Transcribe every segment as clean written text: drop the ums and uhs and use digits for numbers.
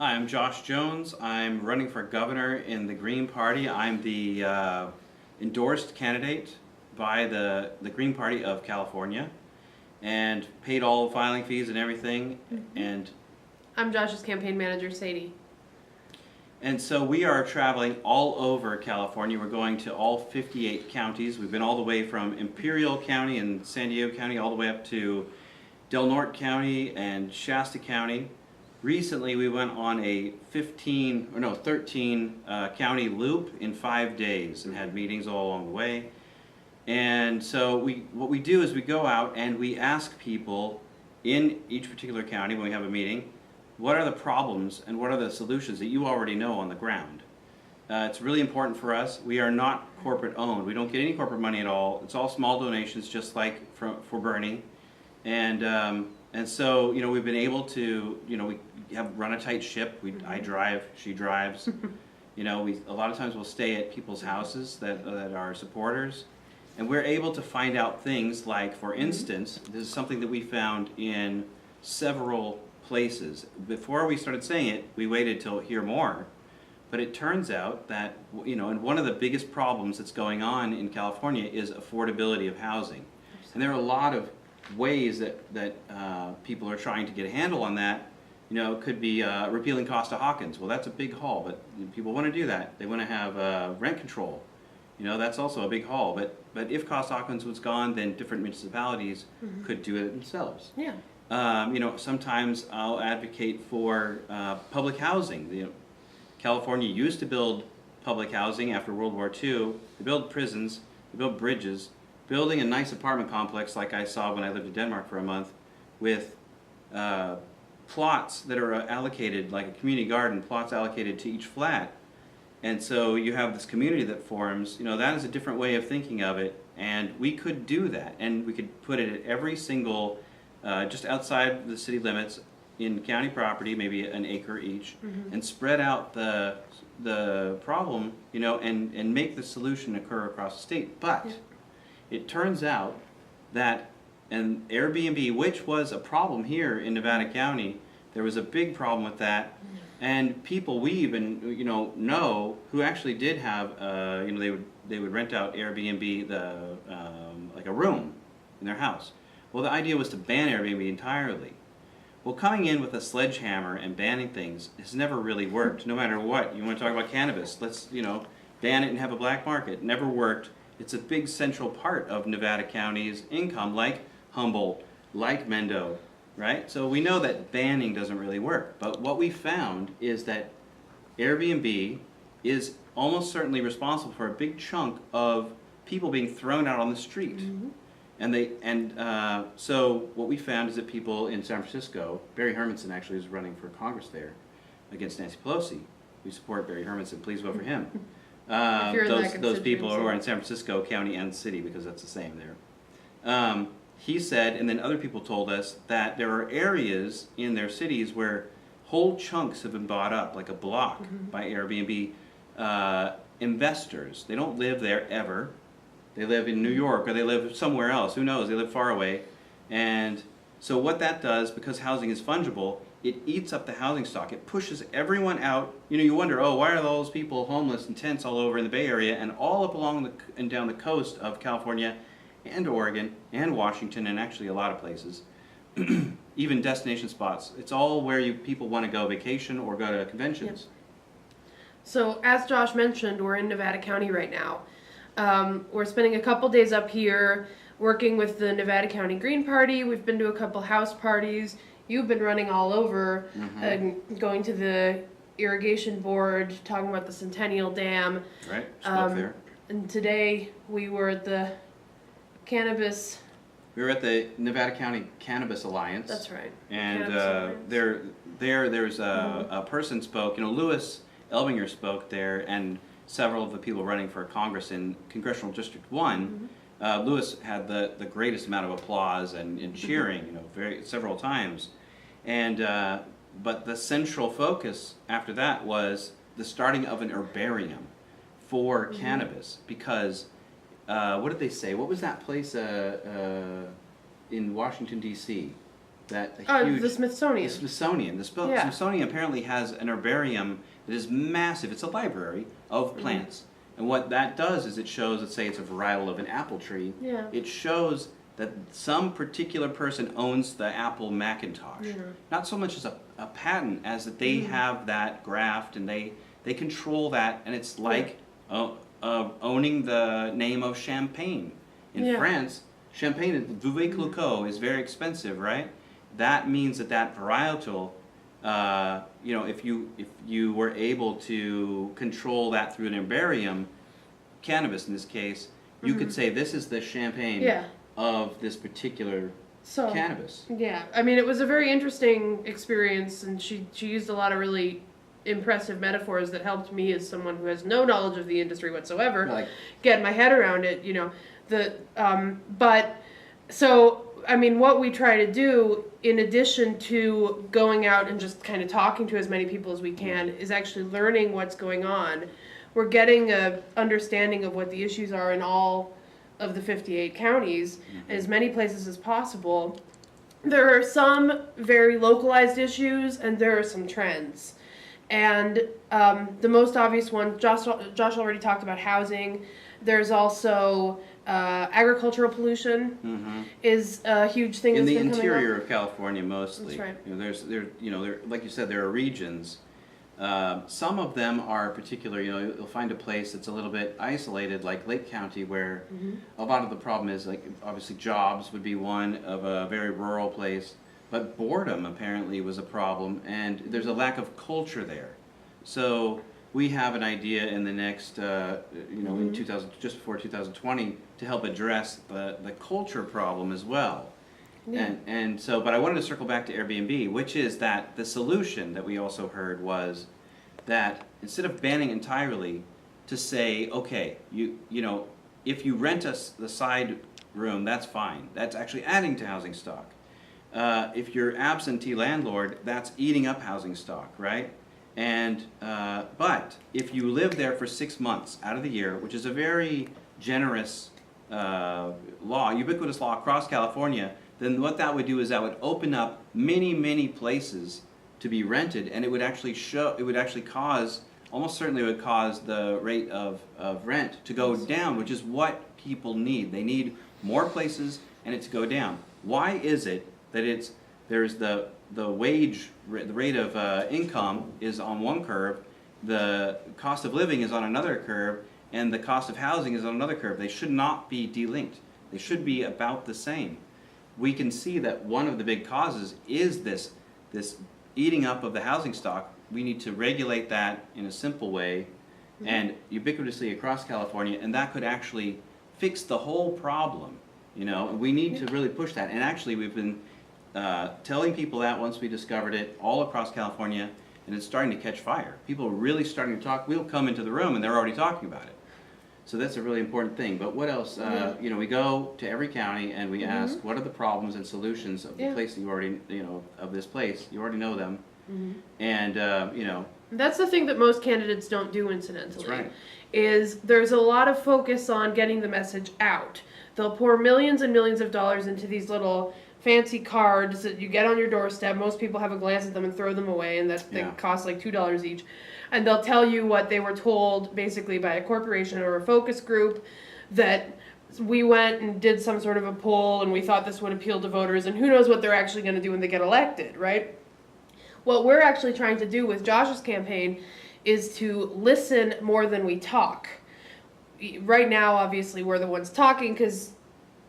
Hi, I'm Josh Jones. I'm running for governor in the Green Party. I'm the endorsed candidate by the Green Party of California and paid all filing fees and everything. And I'm Josh's campaign manager, Sadie. and so we are traveling all over California. We're going to all 58 counties. We've been all the way from Imperial County and San Diego County all the way up to Del Norte County and Shasta County. Recently, we went on a 13 county loop in 5 days and had meetings all along the way. And so what we do is we go out and we ask people in each particular county when we have a meeting, what are the problems and what are the solutions that you already know on the ground? It's really important for us. We are not corporate owned. We don't get any corporate money at all. It's all small donations, just like for Bernie. And so, we've been able to, we have run a tight ship. I drive, she drives. A lot of times we'll stay at people's houses that are supporters. And we're able to find out things like, for instance, this is something that we found in several places. Before we started saying it, we waited till hear more. But it turns out that, and one of the biggest problems that's going on in California is affordability of housing. And there are a lot of ways that people are trying to get a handle on that. It could be repealing Costa-Hawkins. Well, that's a big haul, but people want to do that. They want to have rent control. That's also a big haul. But if Costa-Hawkins was gone, then different municipalities could do it themselves. Yeah. Sometimes I'll advocate for public housing. California used to build public housing after World War II. They built prisons, they built bridges. Building a nice apartment complex like I saw when I lived in Denmark for a month with plots that are allocated, like a community garden, plots allocated to each flat. And so you have this community that forms, that is a different way of thinking of it. And we could do that. And we could put it at every single, just outside the city limits in county property, maybe an acre each, and spread out the problem, and make the solution occur across the state. But it turns out that an Airbnb, which was a problem here in Nevada County, there was a big problem with that, and people we even know who actually did have they would rent out Airbnb like a room in their house. Well, the idea was to ban Airbnb entirely. Well, coming in with a sledgehammer and banning things has never really worked. No matter what, you want to talk about cannabis, let's ban it and have a black market. Never worked. It's a big central part of Nevada County's income, like Humboldt, like Mendo, right? So we know that banning doesn't really work. But what we found is that Airbnb is almost certainly responsible for a big chunk of people being thrown out on the street. So what we found is that people in San Francisco, Barry Hermanson actually is running for Congress there against Nancy Pelosi. We support Barry Hermanson. Please vote for him. Those people who are in San Francisco County and City, because that's the same there. He said, and then other people told us, that there are areas in their cities where whole chunks have been bought up, like a block by Airbnb investors. They don't live there ever. They live in New York, or they live somewhere else. Who knows? They live far away. And so what that does, because housing is fungible, it eats up the housing stock. It pushes everyone out. You wonder, why are all those people homeless in tents all over in the Bay Area and all up along and down the coast of California and Oregon and Washington and actually a lot of places, even destination spots. It's all where people want to go vacation or go to conventions. Yep. So as Josh mentioned, we're in Nevada County right now. We're spending a couple days up here working with the Nevada County Green Party. We've been to a couple house parties. You've been running all over and going to the irrigation board, talking about the Centennial Dam. Right, spoke there. And today we were at the cannabis. We were at the Nevada County Cannabis Alliance. That's right. And there's a person spoke. Louis Elbinger spoke there, and several of the people running for Congress in Congressional District 1. Lewis had the greatest amount of applause and cheering, several times. And but the central focus after that was the starting of an herbarium for cannabis, because what did they say? What was that place in Washington D.C.? that The huge Smithsonian. the Smithsonian. Yeah. Smithsonian apparently has an herbarium that is massive. It's a library of plants. And what that does is it shows, let's say it's a varietal of an apple tree. Yeah. It shows that some particular person owns the apple Macintosh. Not so much as a patent as that they have that graft and they control that, and it's like owning the name of champagne. In France, champagne, Veuve Clicquot, is very expensive, right? That means that varietal, if you were able to control that through an herbarium, cannabis in this case, you could say this is the champagne of this particular cannabis. Yeah, I mean, it was a very interesting experience, and she used a lot of really impressive metaphors that helped me as someone who has no knowledge of the industry whatsoever get my head around it. But so I mean, what we try to do, in addition to going out and just kind of talking to as many people as we can, is actually learning what's going on. We're getting a understanding of what the issues are in all of the 58 counties, as many places as possible. There are some very localized issues, and there are some trends. And the most obvious one, Josh already talked about housing. There's also agricultural pollution is a huge thing in that's the been coming interior up. of California mostly. That's right. There, like you said, there are regions. Some of them are particular. You'll find a place that's a little bit isolated, like Lake County, where a lot of the problem is, like, obviously jobs would be one of a very rural place, but boredom apparently was a problem, and there's a lack of culture there. So we have an idea in the next, in 2000, just before 2020, to help address the culture problem as well. Yeah. And so, but I wanted to circle back to Airbnb, which is that the solution that we also heard was that instead of banning entirely, to say, okay, if you rent us the side room, that's fine. That's actually adding to housing stock. If you're absentee landlord, that's eating up housing stock, right? And but if you live there for 6 months out of the year, which is a very generous law, ubiquitous law across California, then what that would do is that would open up many places to be rented, and it would actually cause, almost certainly would cause the rate of rent to go down, which is what people need. They need more places and it to go down. Why is it that there's the rate of income is on one curve, the cost of living is on another curve, and the cost of housing is on another curve? They should not be delinked. They should be about the same. We can see that one of the big causes is this eating up of the housing stock. We need to regulate that in a simple way and ubiquitously across California, and that could actually fix the whole problem. We need to really push that. And actually, we've been telling people that once we discovered it all across California, and it's starting to catch fire. People are really starting to talk. We'll come into the room and they're already talking about it. So that's a really important thing. But what else? We go to every county and we ask, what are the problems and solutions of the place that you already, of this place? You already know them. And, That's the thing that most candidates don't do, incidentally. That's right. Is there's a lot of focus on getting the message out. They'll pour millions and millions of dollars into these little fancy cards that you get on your doorstep. Most people have a glance at them and throw them away, and they cost like $2 each. And they'll tell you what they were told basically by a corporation or a focus group, that we went and did some sort of a poll and we thought this would appeal to voters, and who knows what they're actually going to do when they get elected, right? What we're actually trying to do with Josh's campaign is to listen more than we talk. Right now, obviously, we're the ones talking because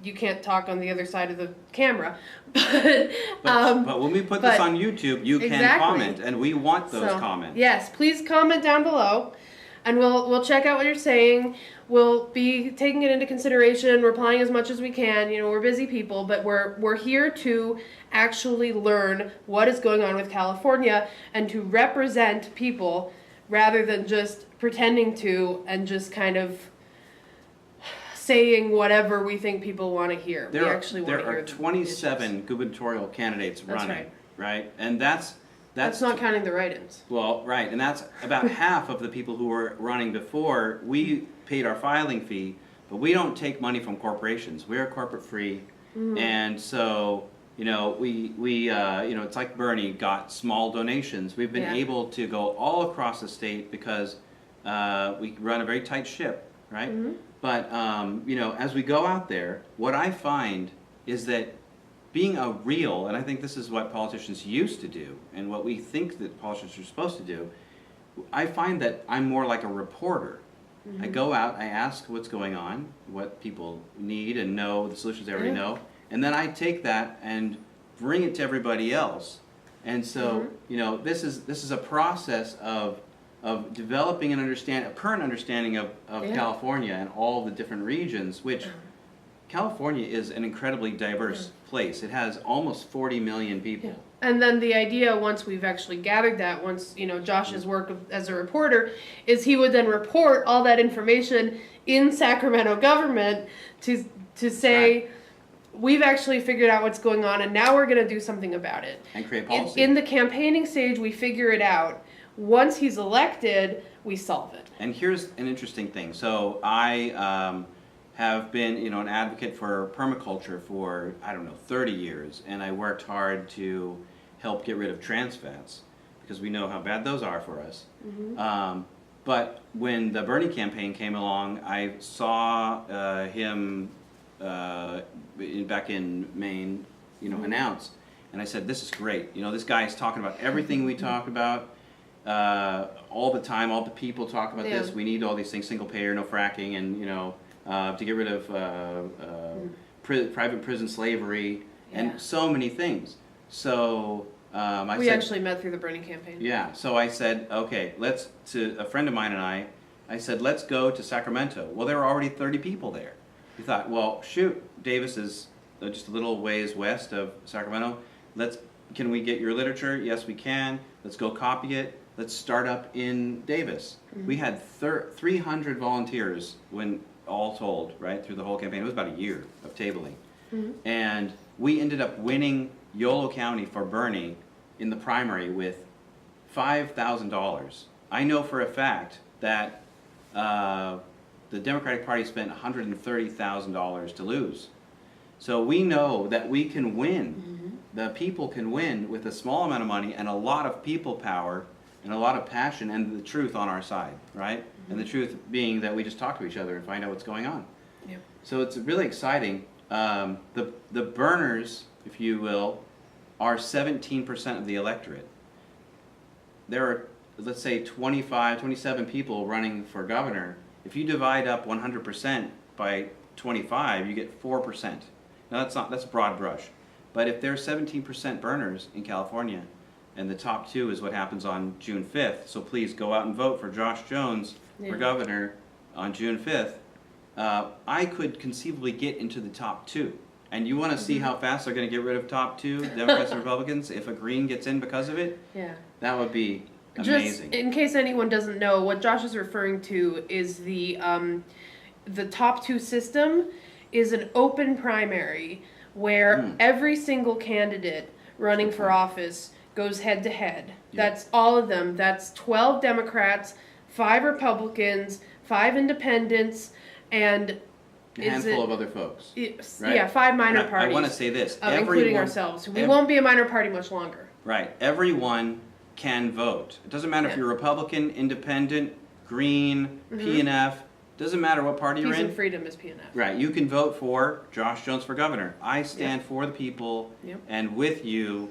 you can't talk on the other side of the camera. But when we put this on YouTube, you can comment, and we want those comments. Yes, please comment down below, and we'll check out what you're saying. We'll be taking it into consideration, replying as much as we can. We're busy people, but we're here to actually learn what is going on with California and to represent people rather than just pretending to and just kind of saying whatever we think people want to hear. There are 27 gubernatorial candidates running, right? And that's not counting the write-ins. Well, right, and that's about half of the people who were running before. We paid our filing fee, but we don't take money from corporations. We're corporate free, and so it's like Bernie got small donations. We've been able to go all across the state because we run a very tight ship, right? Mm-hmm. But, as we go out there, what I find is that being a real, and I think this is what politicians used to do, and what we think that politicians are supposed to do, I find that I'm more like a reporter. I go out, I ask what's going on, what people need and know, the solutions they already know, and then I take that and bring it to everybody else. And so, this is a process of developing a current understanding of California and all the different regions, which California is an incredibly diverse place. It has almost 40 million people. Yeah. And then the idea, once we've actually gathered that, once Josh's work as a reporter, is he would then report all that information in Sacramento government to say, we've actually figured out what's going on, and now we're going to do something about it. And create policy. In the campaigning stage, we figure it out. Once he's elected, we solve it. And here's an interesting thing. So I have been, an advocate for permaculture for, 30 years, and I worked hard to help get rid of trans fats because we know how bad those are for us. But when the Bernie campaign came along, I saw him back in Maine, announce, and I said, "This is great. This guy is talking about everything we talk about all the time. All the people talk about this. We need all these things: single payer, no fracking, and to get rid of private prison slavery, and so many things." So we actually met through the Bernie campaign. Yeah. So I said, okay, to a friend of mine and I said, let's go to Sacramento. Well, there were already 30 people there. We thought, well, shoot, Davis is just a little ways west of Sacramento. Can we get your literature? Yes, we can. Let's go copy it. Let's start up in Davis. We had 300 volunteers when all told, right, through the whole campaign. It was about a year of tabling. And we ended up winning Yolo County for Bernie in the primary with $5,000. I know for a fact that the Democratic Party spent $130,000 to lose. So we know that we can win. The people can win with a small amount of money and a lot of people power and a lot of passion and the truth on our side, right? And the truth being that we just talk to each other and find out what's going on. So it's really exciting. The burners, if you will, are 17% of the electorate. There are, let's say, 27 people running for governor. If you divide up 100% by 25, you get 4%. Now that's broad brush. But if there are 17% burners in California, and the top two is what happens on June 5th, so please go out and vote for Josh Jones for governor on June 5th, I could conceivably get into the top two. And you want to see how fast they're going to get rid of top two, Democrats and Republicans, if a Green gets in because of it? That would be amazing. Just in case anyone doesn't know, what Josh is referring to is the top two system is an open primary where every single candidate running for office goes head to head. That's all of them. That's 12 Democrats, 5 Republicans, 5 independents, and a handful of other folks. Right? Yeah, 5 minor parties. I want to say this. Including ourselves. We won't be a minor party much longer. Right. Everyone can vote. It doesn't matter if you're Republican, Independent, Green, PNF. Doesn't matter what party you're in. Peace and Freedom is PNF. Right. You can vote for Josh Jones for governor. I stand for the people and with you.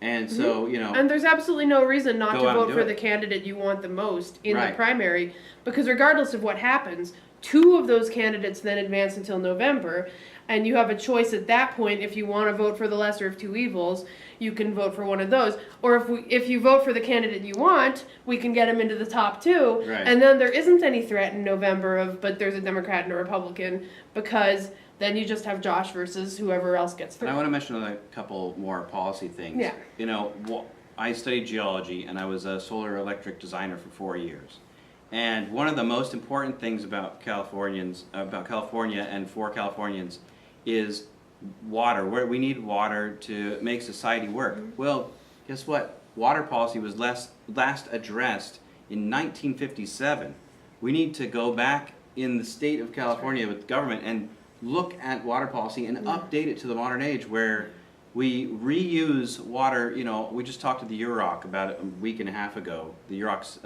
And so, And there's absolutely no reason not to vote for the candidate you want the most in the primary, because regardless of what happens, 2 of those candidates then advance until November, and you have a choice at that point. If you want to vote for the lesser of 2 evils, you can vote for one of those. Or if you vote for the candidate you want, we can get him into the top 2, and then there isn't any threat in November but there's a Democrat and a Republican, because then you just have Josh versus whoever else gets through. And I want to mention a couple more policy things. I studied geology, and I was a solar electric designer for 4 years. And one of the most important things about California and for Californians is water. We need water to make society work. Well, guess what? Water policy was last addressed in 1957. We need to go back in the state of California with government and look at water policy and update it to the modern age, where We reuse water, you know, we just talked to the UROC about a week and a half ago, the UROC's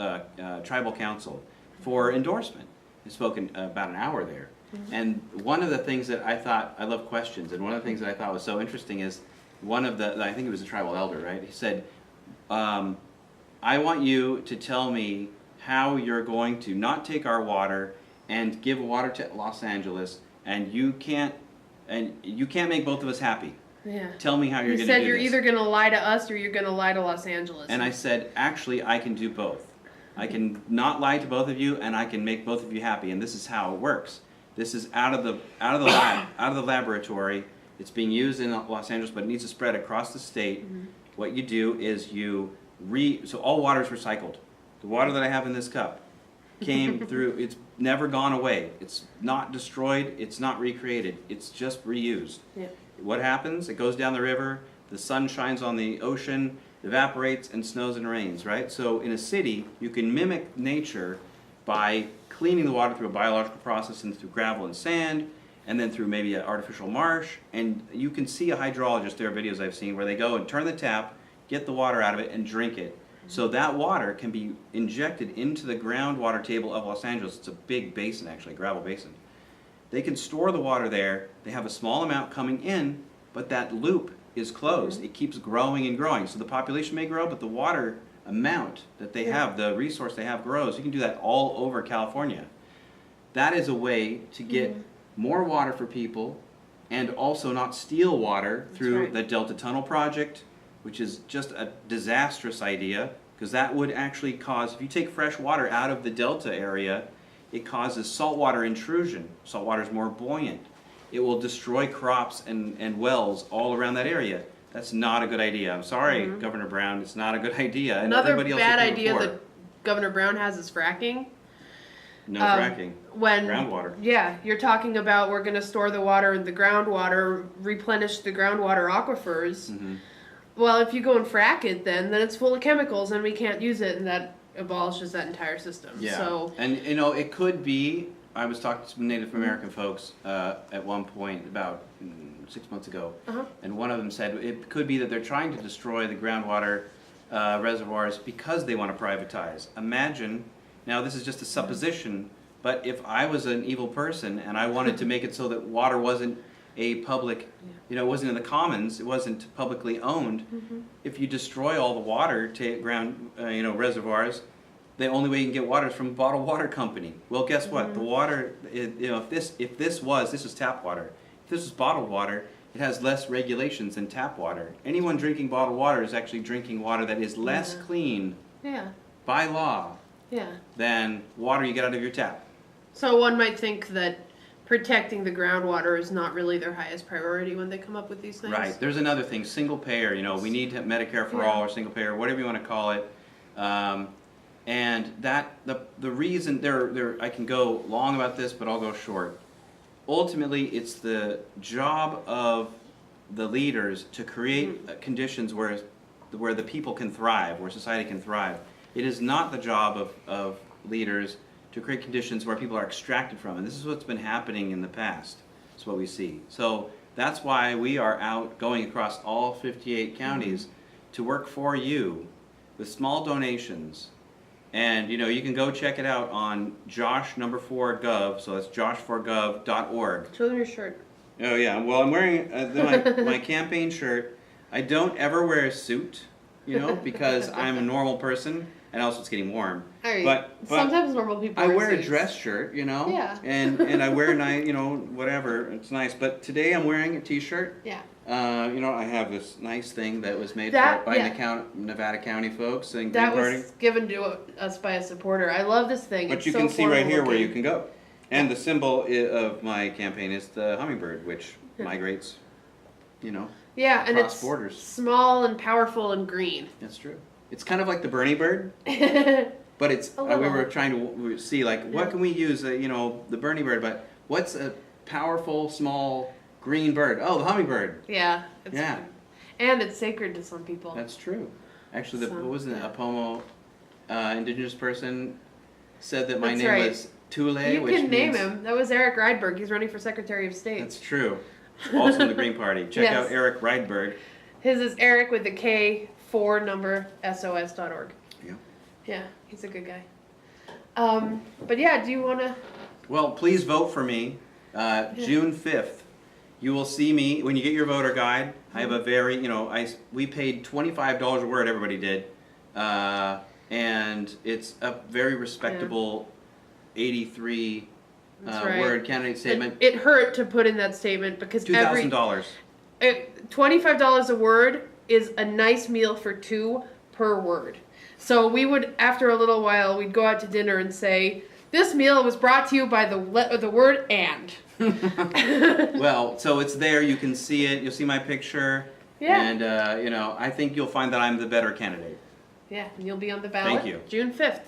Tribal Council, for endorsement. I spoke about an hour there. And one of the things that I thought, I love questions, and one of the things that I thought was so interesting is one of the, I think it was a tribal elder, right? He said, I want you to tell me how you're going to not take our water and give water to Los Angeles, and you can't make both of us happy. Yeah. Tell me how you're going to do this. He said you're either going to lie to us or you're going to lie to Los Angeles. And I said, actually, I can do both. I can not lie to both of you, and I can make both of you happy. And this is how it works. This is out of the lab, out of the laboratory. It's being used in Los Angeles, but it needs to spread across the state. What you do is so all water is recycled. The water that I have in this cup came through. It's never gone away. It's not destroyed. It's not recreated. It's just reused. Yeah. What happens? It goes down the river, the sun shines on the ocean, evaporates, and snows and rains, right? So in a city, you can mimic nature by cleaning the water through a biological process and through gravel and sand, and then through maybe an artificial marsh. And you can see a hydrologist, there are videos I've seen, where they go and turn the tap, get the water out of it, and drink it. So that water can be injected into the groundwater table of Los Angeles. It's a big basin, actually, a gravel basin. They can store the water there. They have a small amount coming in, but that loop is closed. It keeps growing and growing. So the population may grow, but the water amount that they have, the resource they have, grows. You can do that all over California. That is a way to get more water for people and also not steal water through the Delta Tunnel Project, which is just a disastrous idea, because that would actually cause, if you take fresh water out of the Delta area, it causes saltwater intrusion. Saltwater is more buoyant. It will destroy crops and wells all around that area. That's not a good idea. I'm sorry, Governor Brown, it's not a good idea. And Another everybody else bad did it idea before. that Governor Brown has is fracking. No fracking. When Groundwater. Yeah, you're talking about we're going to store the water in the groundwater, replenish the groundwater aquifers. Well, if you go and frack it, then it's full of chemicals and we can't use it, and that abolishes that entire system. Yeah, So, and you know, it could be, I was talking to some Native American folks at one point about 6 months ago, and one of them said it could be that they're trying to destroy the groundwater reservoirs because they want to privatize. Imagine, now this is just a supposition, but if I was an evil person and I wanted to make it so that water wasn't a public, you know, it wasn't in the commons, it wasn't publicly owned, if you destroy all the water to ground, reservoirs, the only way you can get water is from a bottled water company. Well, guess what? The water, if this was tap water. If this was bottled water, it has less regulations than tap water. Anyone drinking bottled water is actually drinking water that is less clean by law than water you get out of your tap. So one might think that protecting the groundwater is not really their highest priority when they come up with these things. Right. There's another thing, single payer. You know, we need to have Medicare for all or single payer, whatever you want to call it. And that the reason I can go long about this, but I'll go short. Ultimately, it's the job of the leaders to create conditions where the people can thrive, where society can thrive. It is not the job of leaders to create conditions where people are extracted from. And this is what's been happening in the past. It's what we see. So that's why we are out going across all 58 counties to work for you with small donations. And you can go check it out on josh4gov, so that's josh4gov.org. Show them your shirt. Oh yeah, well I'm wearing my campaign shirt. I don't ever wear a suit, because I'm a normal person, and also it's getting warm. Right. But sometimes normal people I wear suits. a dress shirt, Yeah. and I wear nice, whatever, it's nice. But today I'm wearing a t-shirt. Yeah. I have this nice thing that was made by Nevada County folks and Green That Party. was given to us by a supporter. I love this thing. But it's you so can see right here where looking. you can go. And the symbol of my campaign is the hummingbird, which migrates, Yeah, and across it's borders. small and powerful and green. That's true. It's kind of like the Bernie bird, but it's we were trying to see what can we use, the Bernie bird, but what's a powerful small green bird? Oh, the hummingbird. Yeah. Yeah. And it's sacred to some people. That's true. Actually, what was it? A Pomo indigenous person said that my name was Tule, You which can name means, him. That was Eric Rydberg. He's running for Secretary of State. That's true. Also in the Green Party. Check Yes. out Eric Rydberg. His is Eric with the K, 4 number, SOS.org. Yeah. Yeah, he's a good guy. But yeah, do you want to? Well, please vote for me. June 5th. You will see me when you get your voter guide. I have a very, we paid $25 a word, everybody did. And it's a very respectable 83 right. word candidate statement. It hurt to put in that statement because $2,000. $25 a word is a nice meal for 2 per word. So we would, after a little while, we'd go out to dinner and say, this meal was brought to you by the word and. Well, so it's there. You can see it. You'll see my picture. Yeah. And, I think you'll find that I'm the better candidate. Yeah, and you'll be on the ballot Thank you. June 5th.